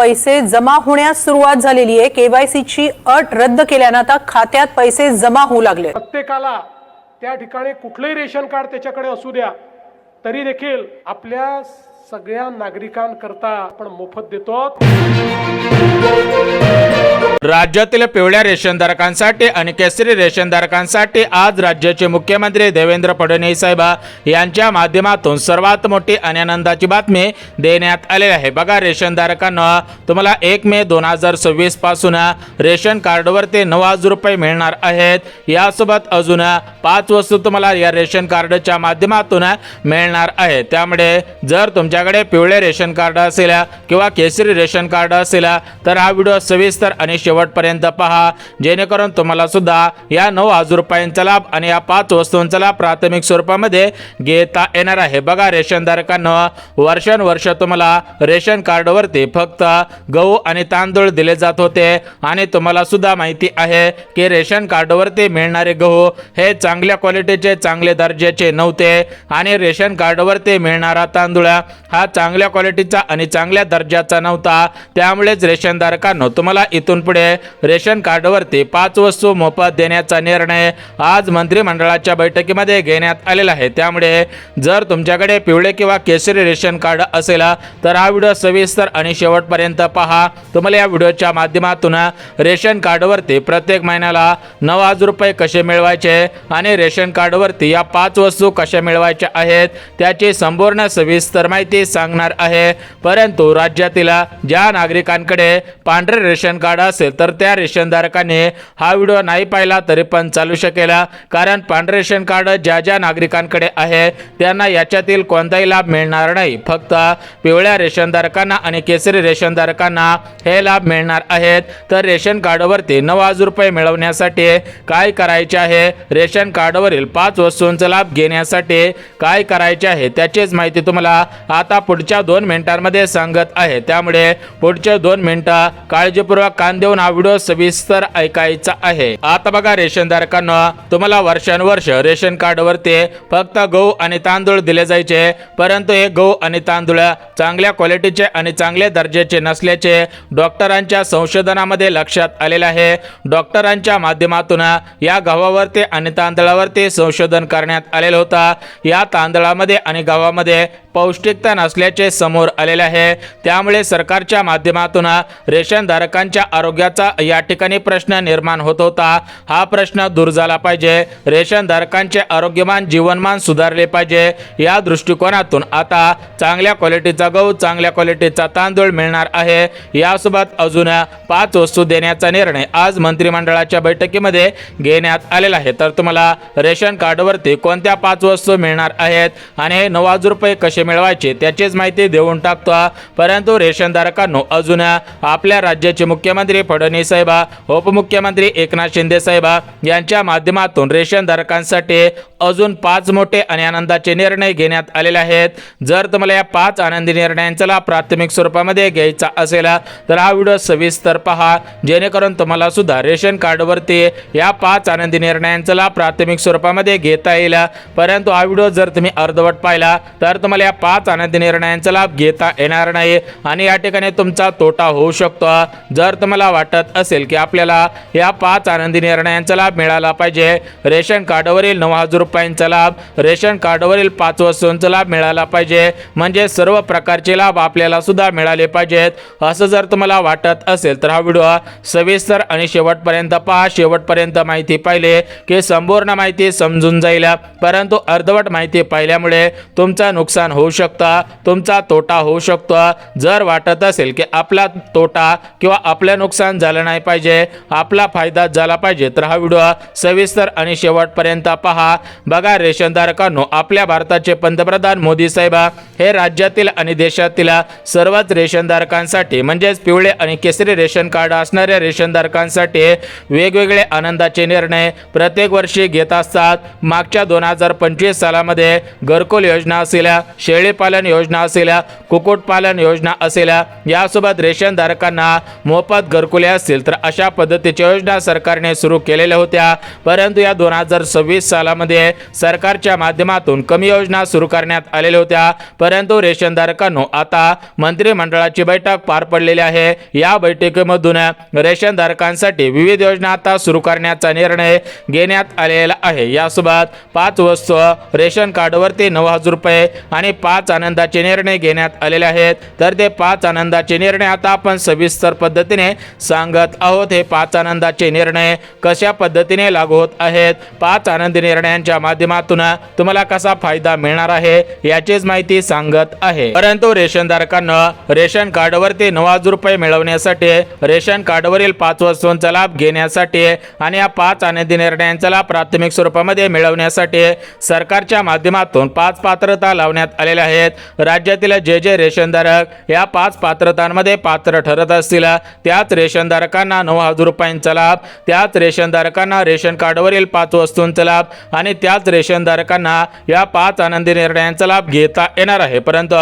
पैसे जमा होण्यास सुरुवात झालेली आहे। केवायसीची अट रद्द केल्याने आता खात्यात पैसे जमा होऊ लागले। प्रत्येकाला त्या ठिकाणी कुठलेही रेशन कार्ड त्याच्याकडे असू द्या तरी देखील आपल्या सगळ्या नागरिकांकरता आपण मोफत देतो। राज्यातील पिवळ्या रेशनधारकांसाठी आणि केसरी रेशनधारकांसाठी आज राज्याचे मुख्यमंत्री देवेंद्र फडणवीस साहेब यांच्या माध्यमातून सर्वात मोठी आणि आनंदाची बातमी देण्यात आलेली आहे। बघा रेशनधारकांना तुम्हाला 1 मे 2026 पासून रेशन कार्डवरती 9,000 रुपये मिळणार आहेत। यासोबत अजून 5 वस्तू तुम्हाला या रेशन कार्डच्या माध्यमातून मिळणार आहेत। त्यामुळे जर तुमच्याकडे पिवळे रेशन कार्ड असेल किंवा केसरी रेशन कार्ड असेल तर हा व्हिडिओ सविस्तर आणि शेवटपर्यंत पहा, जेणेकरून तुम्हाला सुद्धा या 9,000 रुपयांचा लाभ आणि या 5 वस्तूंचा लाभ प्राथमिक स्वरूपामध्ये घेता येणार आहे। बघा रेशनधारकांना वर्षानुवर्ष तुम्हाला रेशन कार्डवरती फक्त गहू आणि तांदूळ दिले जात होते आणि तुम्हाला सुद्धा माहिती आहे की रेशन कार्डवरती मिळणारे गहू हे चांगल्या क्वालिटीचे चांगले दर्जाचे नव्हते आणि रेशन कार्डवरती मिळणारा तांदूळ हा चांगल्या क्वालिटीचा आणि चांगल्या दर्जाचा नव्हता। त्यामुळेच रेशनधारकांना तुम्हाला इथून पुढे रेशन कार्डवरती 5 वस्तू मोफत देण्याचा निर्णय आज मंत्रिमंडळाच्या बैठकीमध्ये घेण्यात आलेला आहे। त्यामुळे जर तुमच्याकडे पिवळे किंवा केसरी रेशन कार्ड असेल तर हा व्हिडिओ सविस्तर आणि शेवटपर्यंत पहा। तुम्हाला या व्हिडिओच्या माध्यमातून रेशन कार्डवरती प्रत्येक महिन्याला 9,000 रुपये कसे मिळवायचे आणि रेशन कार्डवरती या 5 वस्तू कशा मिळवायच्या आहेत त्याची संपूर्ण सविस्तर माहिती सांगणार आहे। परंतु राज्यातील ज्या नागरिकांकडे पांढरे रेशन कार्ड असेल तर त्या रेशनधारकांनी हा व्हिडिओ नाही पाहिला तरी पण चालू शकेल, कारण पांढरे रेशन कार्ड ज्या नागरिकांकडे आहे त्यांना याच्यातील कोणताही लाभ मिळणार नाही। फक्त पिवळ्या रेशनधारकांना आणि केसरी रेशनधारकांना हे लाभ मिळणार आहेत। तर रेशन कार्डवरती 9,000 रुपये मिळवण्यासाठी काय करायचे आहे, रेशन कार्डवरील 5 वस्तूंचा लाभ घेण्यासाठी काय करायचे आहे त्याचीच माहिती तुम्हाला आता पुढच्या 2 मिनिटांमध्ये सांगत आहे। त्यामुळे पुढचे 2 मिनिटं काळजीपूर्वक कान देऊन हा व्हिडिओ सविस्तर ऐकायचा आहे। आता बघा रेशनधारकांना तुम्हाला वर्षानुवर्ष रेशन कार्डवरती फक्त गहू आणि तांदूळ दिले जायचे, परंतु हे गहू आणि तांदूळ चांगल्या क्वालिटीचे आणि चांगल्या दर्जाचे नसल्याचे डॉक्टरांच्या संशोधनामध्ये लक्षात आलेले आहे। डॉक्टरांच्या माध्यमातून या गव्हावरती आणि तांदळावरती संशोधन करण्यात आलेलं होतं। या तांदळामध्ये आणि गव्हामध्ये पौष्टिकता नसल्याचे समोर आलेले आहे। त्यामुळे सरकारच्या माध्यमातून रेशनधारकांच्या आरोग्याचा या ठिकाणी प्रश्न निर्माण होत होता। हा प्रश्न दूर झाला पाहिजे, रेशनधारकांचे आरोग्यमान जीवनमान सुधारले पाहिजे। या दृष्टिकोनातून आता चांगल्या क्वालिटीचा गहू चांगल्या क्वालिटीचा तांदूळ मिळणार आहे। यासोबत अजून 5 वस्तू देण्याचा निर्णय आज मंत्रिमंडळाच्या बैठकीमध्ये घेण्यात आलेला आहे। तर तुम्हाला रेशन कार्डवरती कोणत्या 5 वस्तू मिळणार आहेत आणि 9,000 रुपये कसे मिळवायचे त्याचीच माहिती देऊन टाकतो। परंतु रेशनधारकांनो अजून आपल्या राज्याचे मुख्यमंत्री फडणवीस साहेब, उपमुख्यमंत्री एकनाथ शिंदे साहेब यांच्या माध्यमातून रेशनधारकांसाठी अजून 5 मोठे आणि आनंदाचे निर्णय घेण्यात आलेले आहेत। जर तुम्हाला या 5 आनंदी निर्णयांचा लाभ प्राथमिक स्वरूपामध्ये घ्यायचा असेल तर हा व्हिडिओ सविस्तर पहा, जेणेकरून तुम्हाला सुद्धा रेशन कार्डवरती या 5 आनंदी निर्णयांचा लाभ प्राथमिक स्वरूपामध्ये घेता येईल। परंतु हा व्हिडिओ जर तुम्ही अर्धवट पाहिला तर तुम्हाला या 5 आनंदी निर्णयांचा लाभ घेता येणार नाही आणि या ठिकाणी तुमचा तोटा होऊ शकतो। जर तुम्हाला वाटत असेल की आपल्याला या 5 आनंदी निर्णयांचा लाभ मिळाला पाहिजे, रेशन कार्डवरील 9,000 रुपयांचा लाभ, रेशन कार्डवरील 5 वस्तूंचा लाभ मिळाला पाहिजे, म्हणजे सर्व प्रकारचे लाभ आपल्याला सुद्धा मिळाले पाहिजेत, असं जर तुम्हाला वाटत असेल तर हा व्हिडिओ सविस्तर आणि शेवटपर्यंत पहा। शेवटपर्यंत माहिती पाहिली की संपूर्ण माहिती समजून जाईल, परंतु अर्धवट माहिती पाहिल्यामुळे तुमचं नुकसान होऊ शकतं, तुमचा तोटा होऊ शकतो। जर वाटत असेल की आपला तोटा किंवा आपलं नुकसान झालं नाही पाहिजे, आपला फायदा झाला पाहिजे, तर हा व्हिडिओ सविस्तर आणि शेवटपर्यंत पहा। बघा रेशनधारकांनो, आपल्या भारताचे पंतप्रधान मोदी साहेब हे राज्यातील आणि देशातील सर्वच रेशनधारकांसाठी म्हणजेच पिवळे आणि केसरी रेशन कार्ड असणाऱ्या रेशनधारकांसाठी वेगवेगळे आनंदाचे निर्णय प्रत्येक वर्षी घेत असतात। मागच्या 2025 सालामध्ये घरकुल योजना असेल, शेळीपालन योजना असेल, कुक्कुटपालन योजना असेल, यासोबत रेशनधारकांना मोफत घरकुले असतील तर अशा पद्धतीच्या योजना सरकारने सुरू केलेल्या होत्या. परंतु या 2026 सालामध्ये सरकारच्या माध्यमातून कमी योजना सुरू करण्यात आलेल्या होत्या. परंतु रेशनधारकांनो आता मंत्रिमंडळाची बैठक पार पडलेली आहे. या बैठकीमधून रेशनधारकांसाठी विविध योजना आता सुरू करण्याचा निर्णय घेण्यात आलेला आहे. यासोबत 5 वस्तू रेशन कार्डवरती 9,000 रुपये आणि 5 आनंदाचे निर्णय घेण्यात आलेले आहेत. तर ते 5 आनंदाचे निर्णय आता आपण सविस्तर पद्धतीने सांगत आहोत. हे 5 आनंदाचे निर्णय कशा पद्धतीने लागू होत आहेत, 5 आनंदी निर्णयांच्या माध्यमातून तुम्हाला कसा फायदा मिळणार आहे याचीच माहिती सांगत आहे. परंतु रेशनधारकांना रेशन कार्डवरती 9,000 रुपये मिळवण्यासाठी, रेशन कार्डवरील 5 वस्तूंचा लाभ घेण्यासाठी आणि या 5 आनंदी निर्णयांचा लाभ प्राथमिक स्वरूपामध्ये मिळवण्यासाठी सरकारच्या माध्यमातून 5 पात्रता लावण्यात आलेल्या आहेत. राज्यातील जे रेशनधारक या 5 पात्रतांमध्ये पात्र ठरत असतील त्याच रेशनधारकांना 9,000 रुपयांचा लाभ, त्याच रेशनधारकांना रेशन कार्डवरील 5 वस्तूंचा लाभ आणि त्याच रेशनधारकांना या 5 आनंदी निर्णयांचा लाभ घेता येणार आहे. परंतु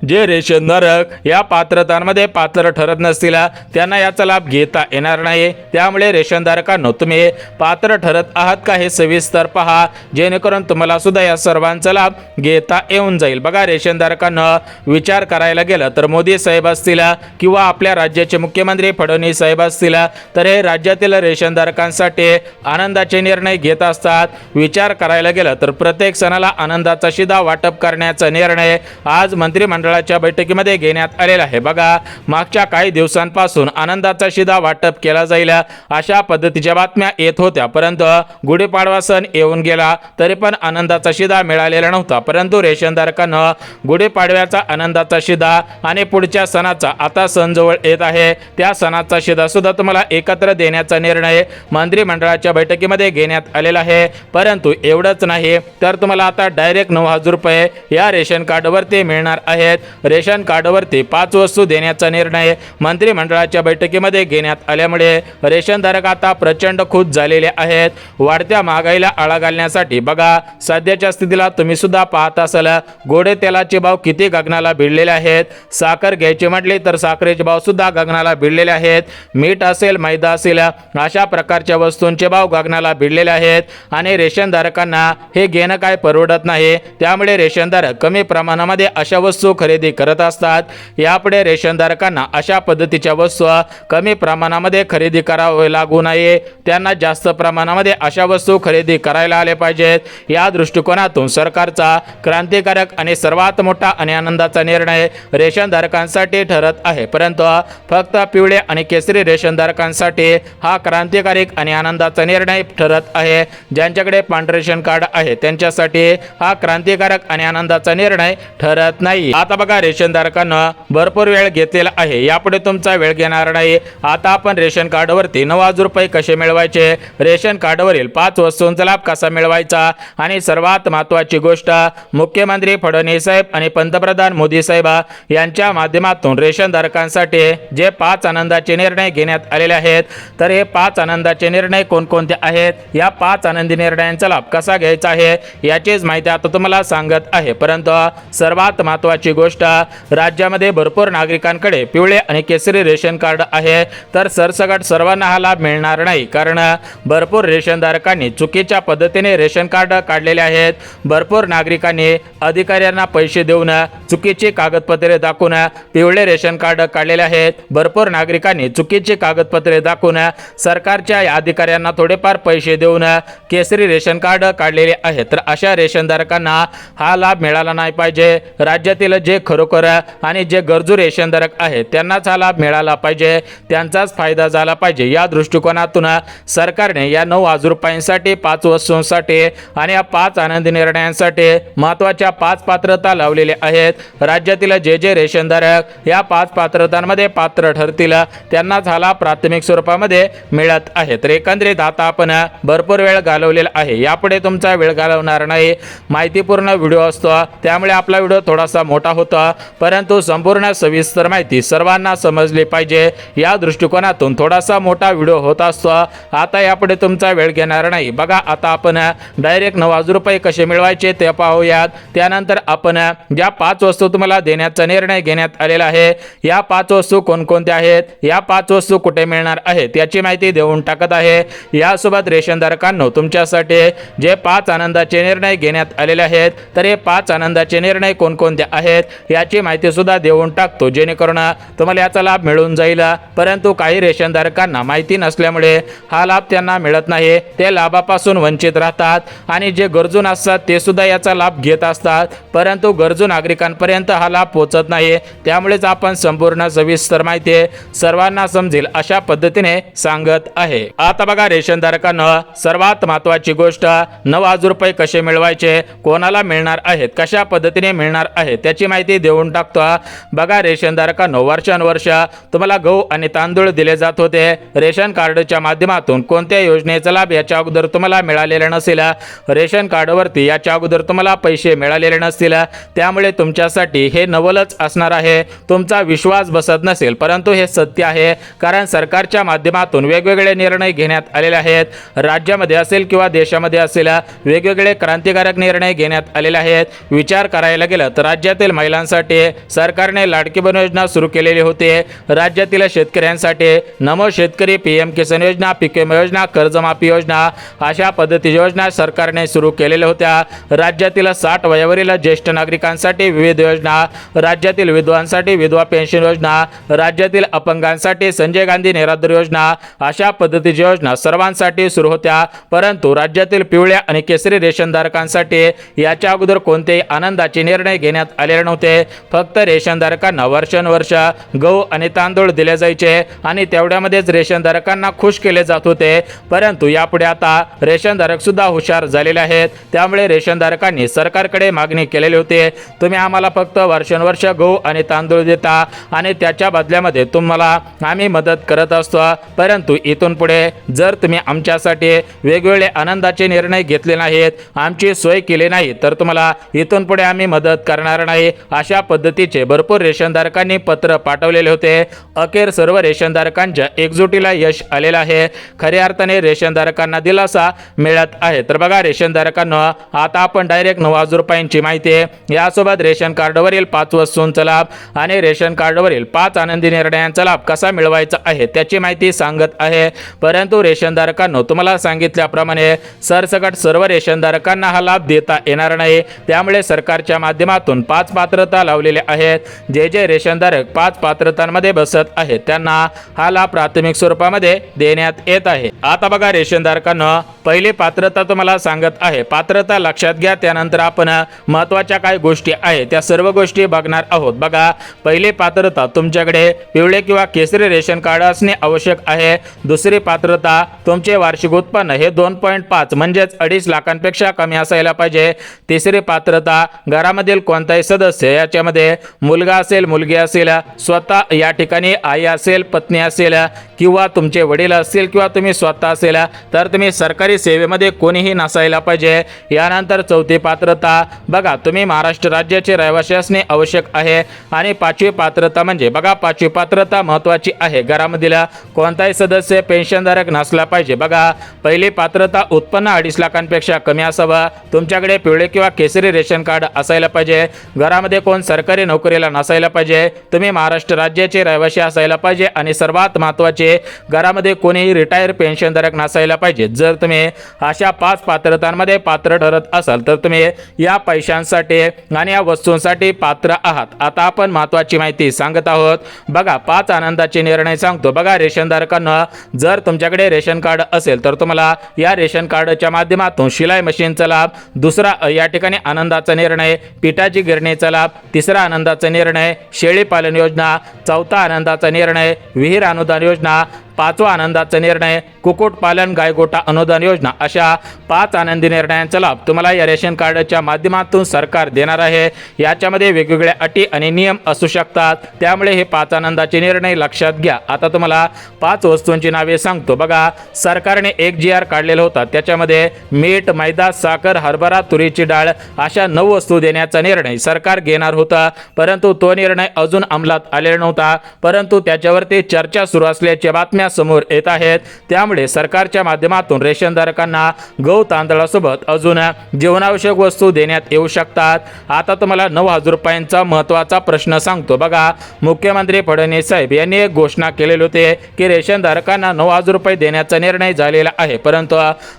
जे रेशनधारक या पात्रतांमध्ये पात्र ठरत नसतील त्यांना याचा लाभ घेता येणार नाही. त्यामुळे रेशनधारकांनो तुम्ही पात्र ठरत आहात का हे सविस्तर पहा, जेणेकरून तुम्हाला सुद्धा या सर्वांचा लाभ घेता येऊन जाईल. बघा, रेशनधारकांना विचार करायला गेलं तर मोदी साहेब असतील किंवा आपल्या राज्याचे मुख्यमंत्री फडणवीस साहेब असतील तर हे राज्यातील रेशनधारकांसाठी आनंदाचे निर्णय घेत असतात. विचार करायला गेलं तर प्रत्येक सणाला आनंदाचा शिधा वाटप करण्याचा निर्णय आज मंत्रिमंडळाच्या बैठकीमध्ये घेण्यात आलेला आहे. बघा, मागच्या काही दिवसांपासून आनंदाचा शिधा वाटप केला जाईल अशा पद्धतीच्या बातम्या येत होत्या. परंतु गुढीपाडवा सण येऊन गेला तरी पण आनंदाचा शिधा मिळालेला नव्हता. परंतु रेशनधारकांना गुढीपाडव्याचा आनंदाचा शिधा आणि पुढच्या सणाचा आता सण जवळ येत आहे त्या सणाचा शिधा सुद्धा तुम्हाला एकत्र देण्याचा निर्णय मंत्रिमंडळाच्या बैठकीमध्ये घेण्यात आलेला आहे. परंतु एवढंच नाही तर तुम्हाला आता डायरेक्ट 9,000 रुपये या रेशन कार्डवरती मिळणार आहेत. रेशन कार्डवरती 5 वस्तू देण्याचा निर्णय मंत्रिमंडळाच्या बैठकीमध्ये घेण्यात आल्यामुळे रेशनधारक आता प्रचंड खुश झालेले आहेत. वाढत्या महागाईला आळा घालण्यासाठी बघा, सध्याच्या स्थितीला तुम्ही सुद्धा पाहत असाल गोडे तेलाचे भाव किती गगनाला भिडलेले आहेत. साखर घ्यायची म्हटली तर साखरेचे भाव सुद्धा गगनाला भिडलेले आहेत. मीठ असेल, मैदा असेल, अशा प्रकारच्या वस्तूंचे भाव गगनाला भिडलेले आहेत आणि रेशनधारकांना हे घेणं काय परवडत नाही. त्यामुळे रेशनधारक कमी प्रमाणामध्ये अशा वस्तू खरेदी करत असतात. यापुढे रेशनधारकांना अशा पद्धतीच्या वस्तू कमी प्रमाणामध्ये खरेदी करावे लागू नये, त्यांना जास्त प्रमाणामध्ये अशा वस्तू खरेदी करायला आले पाहिजेत. या दृष्टिकोनातून सरकारचा क्रांतिकारक आणि सर्वात मोठा आणि आनंदाचा निर्णय रेशनधारकांसाठी ठरत आहे. परंतु फक्त पिवळे आणि केसरी रेशनधारकांसाठी हा क्रांतिकारक आणि आनंदाचा निर्णय ठरत आहे. ज्यांच्याकडे पांढरे रेशन कार्ड आहे त्यांच्यासाठी हा क्रांतिकारक आणि आनंदाचा निर्णय ठरत नाही. आता बघा, रेशनधारकांना भरपूर वेळ घेतलेला आहे, यापुढे तुमचा वेळ घेणार नाही. आता आपण रेशन कार्डवरती 9,000 रुपये कसे मिळवायचे, रेशन कार्डवरील 5 वस्तूंचा लाभ कसा मिळवायचा आणि सर्वात महत्त्वाची गोष्ट, मुख्यमंत्री फडणवीस साहेब आणि पंतप्रधान मोदी साहेब यांच्या माध्यमातून रेशनधारकांसाठी जे 5 आनंदाचे निर्णय घेण्यात आलेले आहेत तर हे 5 आनंदाचे निर्णय कोणकोणते आहेत, या 5 आनंदी निर्णयांचा लाभ कसा घ्यायचा आहे याचीच माहिती आता तुम्हाला सांगत आहे. परंतु सर्वात महत्त्वाची गोष्ट, राज्यामध्ये भरपूर नागरिकांकडे पिवळे आणि केसरी रेशन कार्ड आहे तर सरसकट सर्वांना हा लाभ मिळणार नाही. कारण भरपूर रेशनधारकांनी चुकीच्या पद्धतीने रेशन कार्ड काढलेले आहेत. भरपूर नागरिकांनी अधिकाऱ्यांना पैसे देऊन चुकीची कागदपत्रे दाखवून पिवळे रेशन कार्ड काढलेले आहेत. भरपूर नागरिकांनी चुकीची कागदपत्रे दाखवून सरकारच्या अधिकाऱ्यांना थोडेफार पैसे देऊन केसरी रेशन कार्ड काढलेले आहेत. तर अशा रेशनधारकांना हा लाभ मिळाला नाही पाहिजे. राज्यातील जे खरोखर आणि जे गरजू रेशनधारक आहेत त्यांनाच हा लाभ मिळाला पाहिजे, त्यांचाच फायदा झाला पाहिजे. या दृष्टिकोनातून सरकारने या 9,000 रुपयांसाठी 5 वस्तूंसाठी आणि या 5 आनंदी निर्णयांसाठी महत्त्वाच्या 5 पात्रता लावलेल्या आहेत. राज्यातील जे रेशनधारक या 5 पात्रतांमध्ये पात्र ठरतील त्यांनाच हा लाभ प्राथमिक स्वरूपामध्ये मिळत आहे. तर एकंदरीत आता आपण भरपूर वेळ घालवलेला आहे, यापुढे तुमचा वेळ घालवणार नाही. माहितीपूर्ण व्हिडिओ असतो त्यामुळे आपला व्हिडिओ थोडासा मोठा होता, परंतु संपूर्ण सविस्तर माहिती सर्वांना समजली पाहिजे या दृष्टिकोनातून थोडासा मोठा व्हिडिओ होत असतो. आता यापुढे तुमचा वेळ घेणार नाही. बघा, आता आपण डायरेक्ट 9,000 रुपये कसे मिळवायचे ते पाहूयात. त्यानंतर आपण ज्या 5 वस्तू तुम्हाला देण्याचा निर्णय घेण्यात आलेला आहे, या 5 वस्तू कोणकोणत्या आहेत, या 5 वस्तू कुठे मिळणार आहेत याची माहिती देऊन टाकत आहे। यासोबत रेशनधारकांनो तुमच्यासाठी जे 5 आनंदाचे निर्णय घेण्यात आलेले आहेत, तर हे 5 आनंदाचे निर्णय कोणकोणते आहेत याची माहिती सुद्धा देऊन टाकतो, जेणेकरून तुम्हाला याचा लाभ मिळून जाईल। परंतु काही रेशनधारकांना माहिती नसल्यामुळे हा लाभ त्यांना मिळत नाही, ते लाभापासून वंचित राहतात आणि जे गरजू असतात ते सुद्धा याचा लाभ घेत असतात, परंतु गरजू नागरिकांपर्यंत हा लाभ पोहोचत नाही। त्यामुळेच आपण संपूर्ण सविस्तर माहिती सर्वांना समजेल अशा पद्धतीने सांगत आहे। आता बघा रेशनधारकांना सर्वात महत्त्वाची गोष्ट 9,000 रुपये कसे मिळवायचे, कोणाला मिळणार आहेत, कशा पद्धतीने मिळणार आहेत त्याची माहिती देऊन टाकतो। बघा रेशनधारकांना वर्षानुवर्ष तुम्हाला गहू आणि तांदूळ दिले जात होते रेशन कार्डच्या माध्यमातून। कोणत्या योजनेचा लाभ याच्या अगोदर तुम्हाला मिळालेला नसेल, रेशन कार्डवरती याच्या अगोदर तुम्हाला पैसे मिळालेले नसतील, त्यामुळे तुमच्यासाठी हे नवलच असणार आहे, तुमचा विश्वास बसत नसेल, परंतु हे सत्य आहे। कारण सरकारच्या माध्यमातून वेगवेगळे निर्णय घेण्यात आलेले आहेत, राज्यामध्ये असेल किंवा देशामध्ये असेल वेगवेगळे क्रांतिकारक निर्णय घेण्यात आलेले आहेत। विचार करायला गेलं तर राज्यातील महिलांसाठी सरकारने लाडकी बहीण योजना सुरू केलेली होती, राज्यातील शेतकऱ्यांसाठी नमो शेतकरी, PM किसान योजना, पीक विमा योजना, कर्जमाफी योजना अशा पद्धतीच्या योजना सरकारने सुरू केलेल्या होत्या। राज्यातील 60 वयावरील ज्येष्ठ नागरिकांसाठी विविध योजना, राज्यातील विधवांसाठी विधवा पेन्शन योजना, राज्यातील अपंगांसाठी संजय गांधी निराधार योजना अशा पद्धतीच्या योजना सर्वांसाठी सुरू होत्या। परंतु राज्यातील पिवळ्या आणि केसरी रेशनधारकांसाठी याच्या अगोदर कोणतेही आनंदाचे निर्णय घेण्यात आलेले नव्हते। फक्त रेशनधारकांना वर्षानुवर्ष गहू आणि तांदूळ दिले जायचे आणि तेवढ्यामध्येच रेशनधारकांना खुश केले जात होते। परंतु यापुढे आता रेशनधारक सुद्धा हुशार झालेले आहेत, त्यामुळे रेशनधारकांनी सरकारकडे मागणी केलेली होती, तुम्ही आम्हाला फक्त वर्षानुवर्ष गहू आणि तांदूळ देता आणि त्याच्या बदल्यामध्ये तुम्हाला आम्ही मदत करत असतो, परंतु इथून पुढे जर तुम्ही आमच्यासाठी वेगवेगळे आनंदाचे निर्णय घेतले नाहीत, आमची सोय केली नाही, तर तुम्हाला इथून पुढे आम्ही मदत करणार नाही अशा पद्धतीचे भरपूर रेशनधारकांनी पत्र पाठवलेले होते। अखेर सर्व रेशनधारकांच्या एकजुटीला यश आलेलं आहे, खऱ्या अर्थाने रेशनधारकांना दिलासा मिळत आहे। तर बघा रेशनधारकांना आता आपण डायरेक्ट 9,000 रुपयांची माहिती, यासोबत रेशन कार्डवरील 5 वस्तूंचा लाभ आणि रेशन कार्डवरील 5 आनंदी निर्णयांचा लाभ कसा मिळवायचा आहे त्याची माहिती सांगत आहे। परंतु रेशनधारकांना तुम्हाला सांगितल्याप्रमाणे सरसकट सर्व रेशनधारकांना हा लाभ देता येणार नाही, त्यामुळे सरकारच्या माध्यमातून 5 पात्रता लावलेल्या आहेत। जे रेशनधारक 5 पात्रतांमध्ये बसत आहेत त्यांना हा लाभ प्राथमिक स्वरूपामध्ये देण्यात येत आहे। आता बघा रेशनधारकांना पहिली पात्रता तुम्हाला सांगत आहे, पात्रता लक्षात घ्या, त्यानंतर आपण महत्त्वाच्या काही गोष्टी आहेत त्या सर्व गोष्टी बघणार आहोत। बघा पहिली पात्रता तुमच्याकडे पिवळे किंवा केसरी रेशन कार्ड असणे आवश्यक आहे। दुसरी पात्रता तुमचे वार्षिक उत्पन्न हे 2.5 म्हणजेच 2.5 लाखांपेक्षा कमी असायला पाहिजे। तिसरी पात्रता घरामधील कोणताही सदस्य याच्यामध्ये मुलगा असेल, मुलगी असेल, स्वतः या ठिकाणी आई असेल, पत्नी असेल किंवा तुमचे वडील असतील किंवा तुम्ही स्वतः असेल तर तुम्ही सरकारी सेवेमध्ये कोणीही नसायला पाहिजे। यानंतर चौथी पात्रता बघा तुम्ही महाराष्ट्र राज्याचे रहिवासी असणे आवश्यक आहे। आणि 5वी पात्रता म्हणजे बघा 5वी पात्रता महत्त्वाची आहे, घरामधील कोणताही सदस्य पेन्शनधारक नसला पाहिजे। बघा पहिली पात्रता उत्पन्न 2.5 लाखांपेक्षा कमी असावं, तुमच्याकडे पिवळे किंवा केसरी रेशन कार्ड असायला पाहिजे, घरामध्ये कोण सरकारी नोकरीला नसायला पाहिजे, तुम्ही महाराष्ट्र राज्याचे रहिवासी असायला पाहिजे आणि सर्वात महत्त्वाचे घरामध्ये कोणीही रिटायर पेन्शनधारक नसायला पाहिजे। जर तुम्ही अशा 5 पात्रतांमध्ये पात्र ठरत असाल तर तुम्ही या पैशांसाठी आणि या वस्तूंसाठी पात्र आहात। आता आपण महत्त्वाची माहिती सांगत आहोत। बघा 5 आनंदाचे निर्णय सांगतो। बघा रेशनधारकांना जर तुमच्याकडे रेशन कार्ड असेल तर तुम्हाला या रेशन कार्डच्या माध्यमातून शिलाई मशीनचा लाभ, दुसरा या ठिकाणी आनंदाचा निर्णय पिठाची गिरणीचा लाभ, तिसरा आनंदाचा निर्णय शेळी पालन योजना, चौथा आनंदाचा निर्णय विहीर अनुदान योजना, 5वा आनंदाचा निर्णय कुक्कुटपालन गायगोठा अनुदान योजना अशा 5 आनंदी निर्णयांचा लाभ तुम्हाला या रेशन कार्डच्या माध्यमातून सरकार देणार आहे। याच्यामध्ये वेगवेगळ्या अटी आणि नियम असू शकतात, त्यामुळे हे 5 आनंदाचे निर्णय लक्षात घ्या। आता तुम्हाला 5 वस्तूंची नावे सांगतो। बघा सरकारने एक GR काढलेला होता, त्याच्यामध्ये मीठ, मैदा, साखर, हरभरा, तुरीची डाळ अशा 9 वस्तू देण्याचा निर्णय सरकार घेणार होता, परंतु तो निर्णय अजून अंमलात आलेला नव्हता, परंतु त्याच्यावरती चर्चा सुरू असल्याच्या बातम्या समोर येत आहेत। त्यामुळे सरकारच्या माध्यमातून रेशनधारकांना गहू तांदळासोबत अजून जीवनावश्यक वस्तू देण्यात येऊ शकतात। आता तुम्हाला 9,000 रुपयांचा महत्त्वाचा प्रश्न सांगतो बघा। मुख्यमंत्री फडणवीस साहेब यांनी एक घोषणा केलेली होती की रेशनधारकांना 9,000 रुपये देण्याचा निर्णय झालेला आहे, परंतु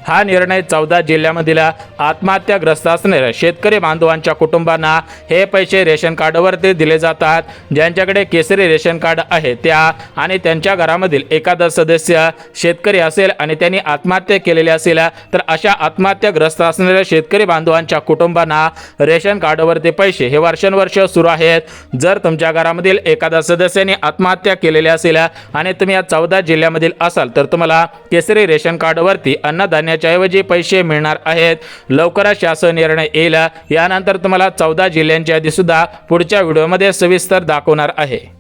हा निर्णय 14 जिल्ह्यामधील आत्महत्याग्रस्त असणाऱ्या शेतकरी बांधवांच्या कुटुंबांना हे पैसे रेशन कार्डवरती दिले जातात। ज्यांच्याकडे केसरी रेशन कार्ड आहे त्या आणि त्यांच्या घरामधील एखादा सदस्य शेतकरी असेल आणि त्यांनी आत्महत्या केलेली असेल तर अशा आत्महत्याग्रस्त असणाऱ्या शेतकरी बांधवांच्या कुटुंबांना रेशन कार्डवरती पैसे हे वर्षानुवर्ष सुरू आहेत। जर तुमच्या घरामधील एखादा सदस्याने आत्महत्या केलेली असेल आणि तुम्ही या 14 जिल्ह्यामधील असाल तर तुम्हाला केसरी रेशन कार्डवरती अन्नधान्याच्या ऐवजी पैसे मिळणार आहेत। लवकरच शासन निर्णय येईल। यानंतर तुम्हाला 14 जिल्ह्यांची यादी सुद्धा पुढच्या व्हिडिओमध्ये सविस्तर दाखवणार आहे।